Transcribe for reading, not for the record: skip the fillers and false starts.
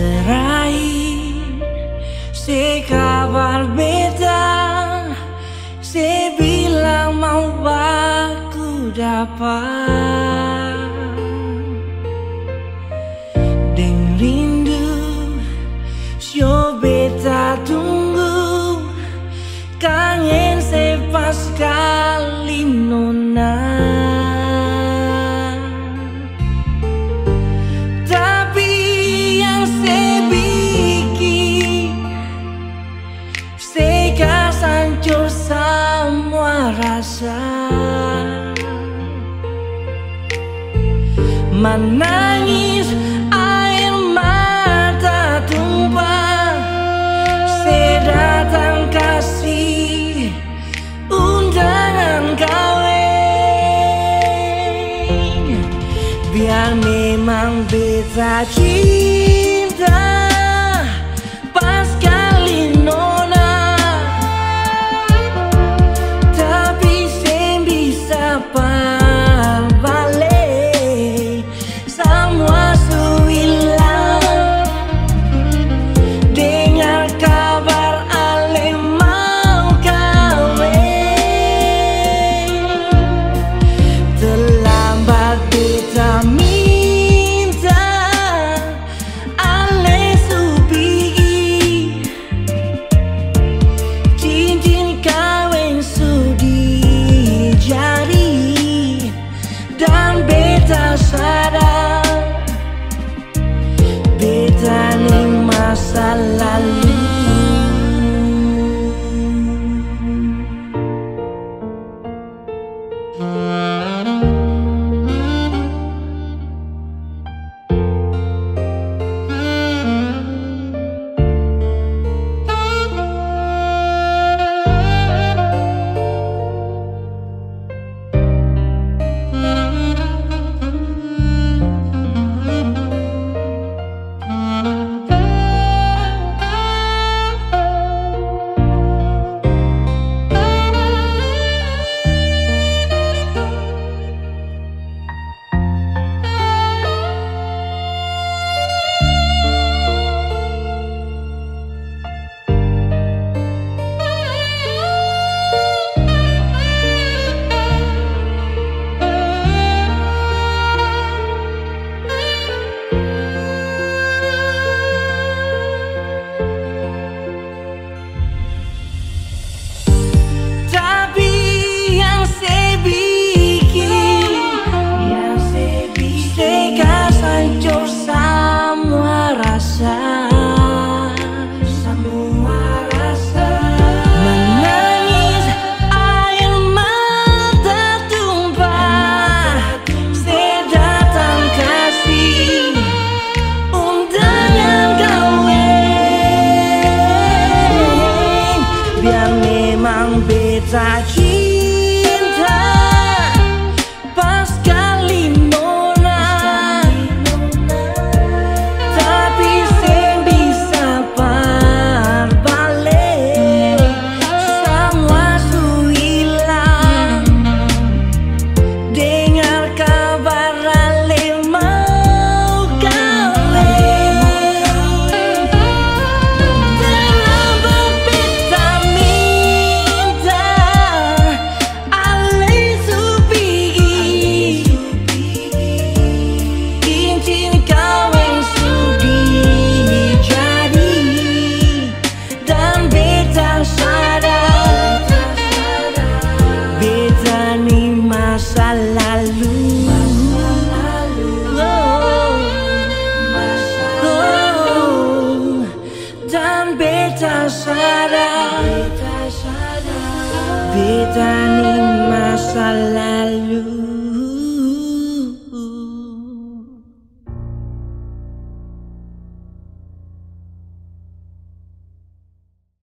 terakhir si kabar beta, si bilang mau baku dapat deng rindu sio beta tunggu kangen se pas kali nona. Hancur semua rasa, menangis air mata tumpah, sedatang kasih undangan kawin. Biar memang beta cinta pas kali nona, beta ning masa lalu. Menangis air mata tumpah, sedatang kasih undangan kawin. Biar memang beta cinta pas kali nona, tapi sing bisa balik semua su hilang. Dengar kabar ale mau kawin, terlambat beta minta ale su pigi, cincin kawin sudi jadi, dan beta sadar beta ni masa lalu. Dan beta sadar beta ni masa lalu.